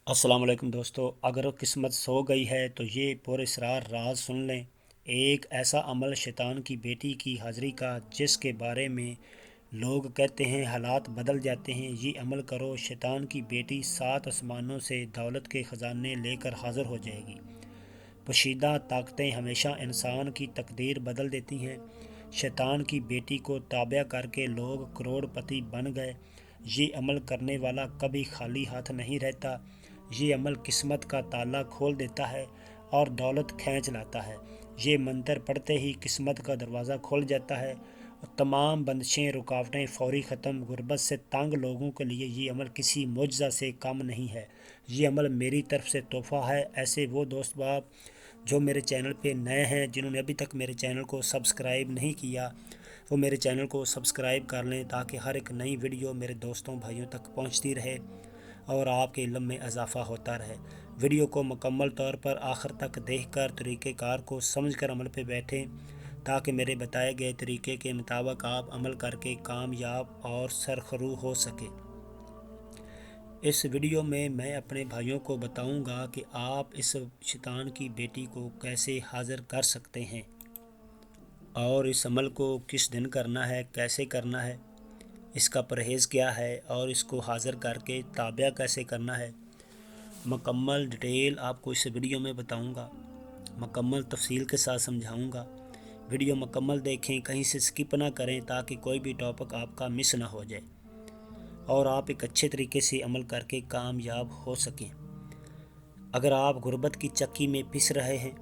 अस्सलाम वालेकुम दोस्तों, अगर किस्मत सो गई है तो ये पुरअसरार राज सुन लें। एक ऐसा अमल शैतान की बेटी की हाज़िरी का जिसके बारे में लोग कहते हैं हालात बदल जाते हैं। ये अमल करो, शैतान की बेटी 7 आसमानों से दौलत के ख़जाने लेकर हाज़िर हो जाएगी। पोशीदा ताकतें हमेशा इंसान की तकदीर बदल देती हैं। शैतान की बेटी को ताबा करके लोग करोड़पति बन गए। ये अमल करने वाला कभी खाली हाथ नहीं रहता। ये अमल किस्मत का ताला खोल देता है और दौलत खींच लाता है। ये मंत्र पढ़ते ही किस्मत का दरवाज़ा खुल जाता है और तमाम बंदिशें रुकावटें फौरी ख़त्म। गुर्बत से तंग लोगों के लिए ये अमल किसी मुआजिज़ा से कम नहीं है। ये अमल मेरी तरफ से तोहफ़ा है। ऐसे वो दोस्त बाब जो मेरे चैनल पे नए हैं, जिन्होंने अभी तक मेरे चैनल को सब्सक्राइब नहीं किया, वो मेरे चैनल को सब्सक्राइब कर लें ताकि हर एक नई वीडियो मेरे दोस्तों भाइयों तक पहुंचती रहे और आपके इल्म में इजाफ़ा होता रहे। वीडियो को मुकम्मल तौर पर आखिर तक देखकर तरीक़ेकार को समझकर अमल पे बैठें ताकि मेरे बताए गए तरीके के मुताबिक आप अमल करके कामयाब और सरखरू हो सके। इस वीडियो में मैं अपने भाइयों को बताऊंगा कि आप इस शैतान की बेटी को कैसे हाज़िर कर सकते हैं और इस अमल को किस दिन करना है, कैसे करना है, इसका परहेज़ क्या है और इसको हाज़िर करके ताबा कैसे करना है। मुकम्मल डिटेल आपको इस वीडियो में बताऊंगा, मुकम्मल तफसील के साथ समझाऊंगा। वीडियो मुकम्मल देखें, कहीं से स्किप ना करें ताकि कोई भी टॉपिक आपका मिस ना हो जाए और आप एक अच्छे तरीके से अमल करके कामयाब हो सकें। अगर आप गुर्बत की चक्की में पिस रहे हैं,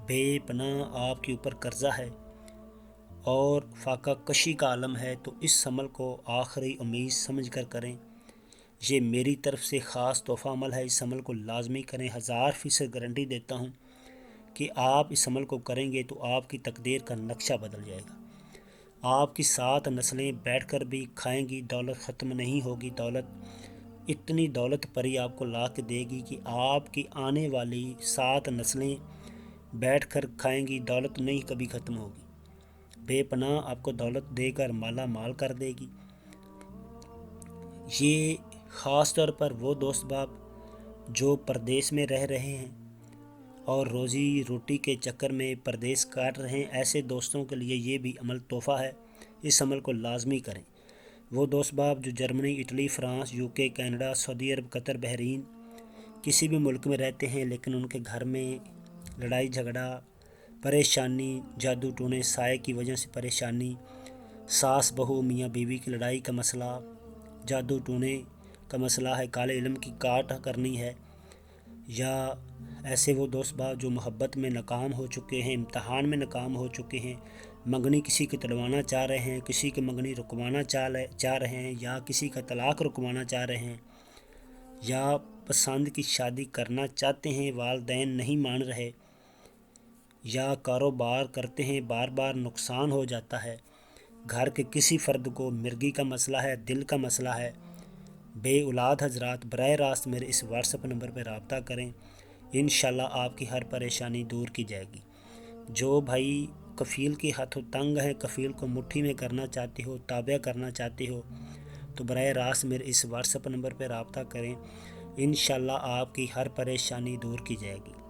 बेपनाह आपके ऊपर कर्ज़ा है और फाका कशी का आलम है, तो इस अमल को आखिरी उम्मीद समझ कर करें। ये मेरी तरफ से ख़ास तोहफ़ा अमल है। इस अमल को लाजमी करें। 1000% गारंटी देता हूँ कि आप इस अमल को करेंगे तो आपकी तकदीर का नक्शा बदल जाएगा। आपकी 7 नस्लें बैठकर भी खाएंगी, दौलत ख़त्म नहीं होगी। दौलत इतनी दौलत परी आपको ला के देगी कि आपकी आने वाली 7 नस्लें बैठकर खाएंगी, दौलत नहीं कभी ख़त्म होगी। बेपनाह आपको दौलत देकर माला माल कर देगी। ये ख़ास तौर पर वो दोस्त बाप जो परदेश में रह रहे हैं और रोज़ी रोटी के चक्कर में परदेश काट रहे हैं, ऐसे दोस्तों के लिए ये भी अमल तोहफ़ा है। इस अमल को लाजमी करें। वो दोस्त बाप जो Germany, Italy, France, UK, Canada, Saudi Arab, Qatar, Bahrain किसी भी मुल्क में रहते हैं लेकिन उनके घर में लड़ाई झगड़ा, परेशानी, जादू टोने साए की वजह से परेशानी, सास बहू मियाँ बीवी की लड़ाई का मसला, जादू टोने का मसला है, काले इल्म की काट करनी है, या ऐसे वो दोस्त बाब जो मोहब्बत में नाकाम हो चुके हैं, इम्तहान में नाकाम हो चुके हैं, मंगनी किसी की तड़वाना चाह रहे हैं, किसी की मंगनी रुकवाना चाह रहे हैं, या किसी का तलाक़ रुकवाना चाह रहे हैं, या पसंद की शादी करना चाहते हैं, वालिदैन नहीं मान रहे, या कारोबार करते हैं बार बार नुकसान हो जाता है, घर के किसी फ़र्द को मिर्गी का मसला है, दिल का मसला है, बे औलाद हजरात बराह रास्त मेरे इस व्हाट्सएप नंबर पर रब्ता करें। इंशाल्लाह आपकी हर परेशानी दूर की जाएगी। जो भाई कफ़ील के हाथों तंग हैं, कफ़ील को मुट्ठी में करना चाहते हो, ताबा करना चाहते हो, तो बराह रास्त मेरे इस व्हाट्सएप नंबर पर रब्ता करें। इंशाल्लाह आपकी हर परेशानी दूर की जाएगी।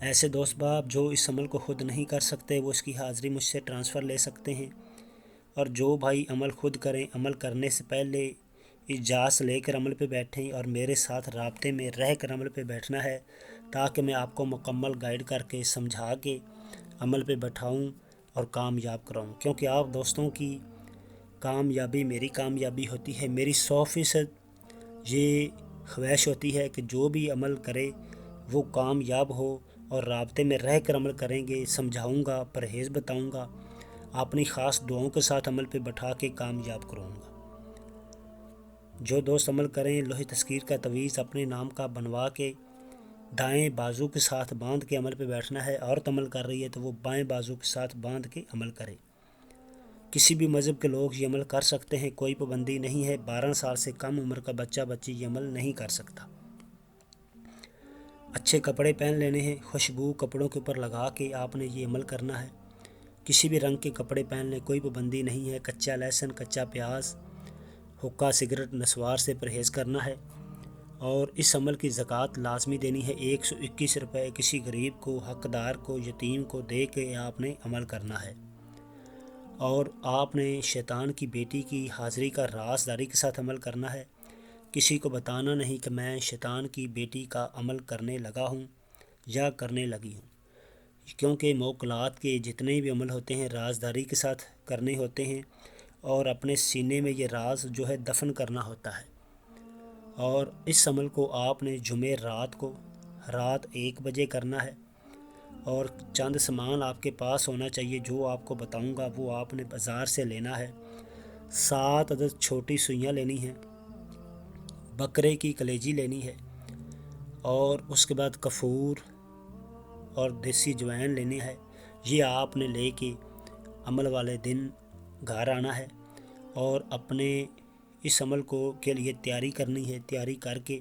ऐसे दोस्त बाब जो इस अमल को ख़ुद नहीं कर सकते, वो इसकी हाज़िरी मुझसे ट्रांसफ़र ले सकते हैं। और जो भाई अमल ख़ुद करें, अमल करने से पहले इजाज़त लेकर अमल पे बैठें और मेरे साथ राब्ते में रह कर अमल पे बैठना है ताकि मैं आपको मुकम्मल गाइड करके समझा के अमल पे बैठाऊं और कामयाब कराऊं। क्योंकि आप दोस्तों की कामयाबी मेरी कामयाबी होती है। मेरी 100% ये ख्वाहिश होती है कि जो भी अमल करे वो कामयाब हो और राब्ते में रह कर अमल करेंगे। समझाऊँगा, परहेज़ बताऊँगा, अपनी ख़ास दुआओं के साथ अमल पे बैठा के कामयाब कराऊँगा। जो दोस्त अमल करें, लोहे तस्कीर का तवीज़ अपने नाम का बनवा के दाएं बाजू के साथ बांध के अमल पे बैठना है। औरत अमल कर रही है तो वो बाएं बाजू के साथ बांध के अमल करे। किसी भी मज़हब के लोग ये अमल कर सकते हैं, कोई पाबंदी नहीं है। 12 साल से कम उम्र का बच्चा बच्ची ये अमल नहीं कर सकता। अच्छे कपड़े पहन लेने हैं, खुशबू कपड़ों के ऊपर लगा के आपने ये अमल करना है। किसी भी रंग के कपड़े पहन लें, कोई पाबंदी नहीं है। कच्चा लहसुन, कच्चा प्याज, हुक्का, सिगरेट, नस्वार से परहेज़ करना है اور اس عمل کی زکوٰۃ لازمی دینی ہے۔ 121 روپے کسی غریب کو، حقدار کو، یتیم کو دے کے آپ نے عمل کرنا ہے۔ اور آپ نے شیطان کی بیٹی کی حاضری کا رازداری کے ساتھ عمل کرنا ہے۔ کسی کو بتانا نہیں کہ میں شیطان کی بیٹی کا عمل کرنے لگا ہوں یا کرنے لگی ہوں، کیونکہ موکلات کے جتنے بھی عمل ہوتے ہیں رازداری کے ساتھ کرنے ہوتے ہیں، اور اپنے سینے میں یہ راز جو ہے دفن کرنا ہوتا ہے۔ اور اس عمل کو آپ نے جمعہ رات 1 بجے کرنا ہے، اور چند سامان آپ کے پاس ہونا چاہیے جو آپ کو بتاؤں گا، وہ آپ نے بازار سے لینا ہے۔ 7 عدد چھوٹی سوئیاں لینی ہیں، بکرے کی کلیجی لینی ہے، اور اس کے بعد کفور اور دیسی جوائن لینی ہے۔ یہ آپ نے لے کے عمل والے دن گھر آنا ہے، اور اپنے اس عمل کے لیے تیاری کرنی ہے۔ تیاری کر کے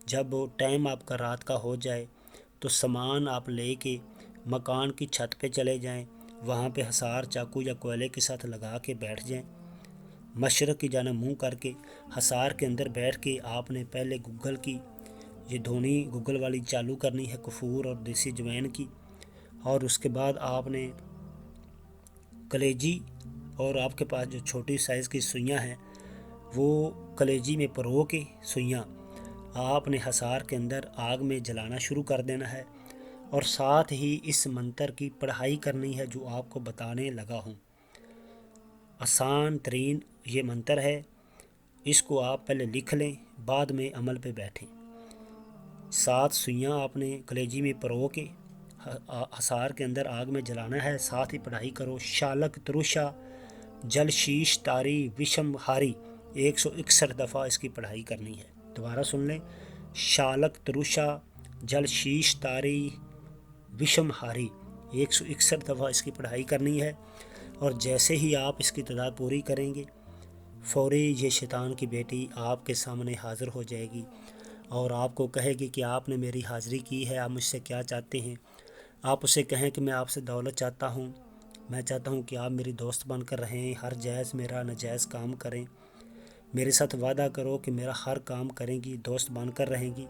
جب ٹائم آپ کا رات کا ہو جائے تو سامان آپ لے کے مکان کی چھت پہ چلے جائیں، وہاں پہ حصار چاقو یا کوئلے کے ساتھ لگا کے بیٹھ جائیں، مشرق کی جانب منہ کر کے۔ حصار کے اندر بیٹھ کے آپ نے پہلے گگل کی یہ دھونی گگل والی چالو کرنی ہے، کفور اور دیسی جوائن کی، اور اس کے بعد آپ نے کلیجی اور آپ کے پاس جو چھوٹی سائز کی سوئیاں ہیں وہ کلیجی میں پرو کے سوئیاں آپ نے حصار کے اندر آگ میں جلانا شروع کر دینا ہے، اور ساتھ ہی اس منتر کی پڑھائی کرنی ہے جو آپ کو بتانے لگا ہوں۔ آسان ترین یہ منتر ہے، اس کو آپ پہلے لکھ لیں، بعد میں عمل پہ بیٹھیں۔ 7 سوئیاں آپ نے کلیجی میں پرو کے حصار کے اندر آگ میں جلانا ہے، ساتھ ہی پڑھائی کرو شالک تروشا جل شیش تاری وشم ہاری، 161 دفعہ اس کی پڑھائی کرنی ہے۔ دوبارہ سن لیں، شالک تروشا جل شیش تاری وشم ہاری، 161 دفعہ اس کی پڑھائی کرنی ہے۔ اور جیسے ہی آپ اس کی تعداد پوری کریں گے، فوری یہ شیطان کی بیٹی آپ کے سامنے حاضر ہو جائے گی، اور آپ کو کہے گی کہ آپ نے میری حاضری کی ہے، آپ مجھ سے کیا چاہتے ہیں۔ آپ اسے کہیں کہ میں آپ سے دولت چاہتا ہوں، میں چاہتا ہوں کہ آپ میری دوست بن کر رہیں، ہر جائز میرا ناجائز کام کریں، میرے ساتھ وعدہ کرو کہ میرا ہر کام کریں گی، دوست بن کر رہیں گی۔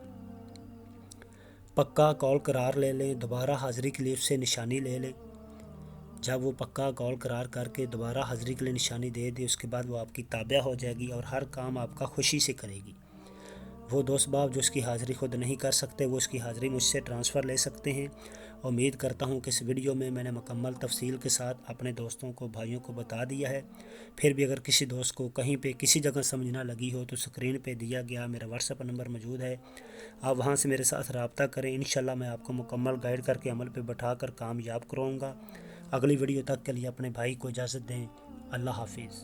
پکا قول قرار لے لیں، دوبارہ حاضری کے لیے اس سے نشانی لے لیں۔ جب وہ پکا قول قرار کر کے دوبارہ حاضری کے لیے نشانی دے دے، اس کے بعد وہ آپ کی تابع ہو جائے گی اور ہر کام آپ کا خوشی سے کرے گی۔ وہ دوست باپ جو اس کی حاضری خود نہیں کر سکتے، وہ اس کی حاضری مجھ سے ٹرانسفر لے سکتے ہیں۔ امید کرتا ہوں کہ اس ویڈیو میں نے مکمل تفصیل کے ساتھ اپنے دوستوں کو، بھائیوں کو بتا دیا ہے۔ پھر بھی اگر کسی دوست کو کہیں پہ کسی جگہ سمجھ نہ لگی ہو تو اسکرین پہ دیا گیا میرا واٹس ایپ نمبر موجود ہے، آپ وہاں سے میرے ساتھ رابطہ کریں، انشاءاللہ میں آپ کو مکمل گائیڈ کر کے عمل پہ بٹھا کر کامیاب کراؤں گا۔ اگلی ویڈیو تک کے لیے اپنے بھائی کو اجازت دیں۔ اللہ حافظ۔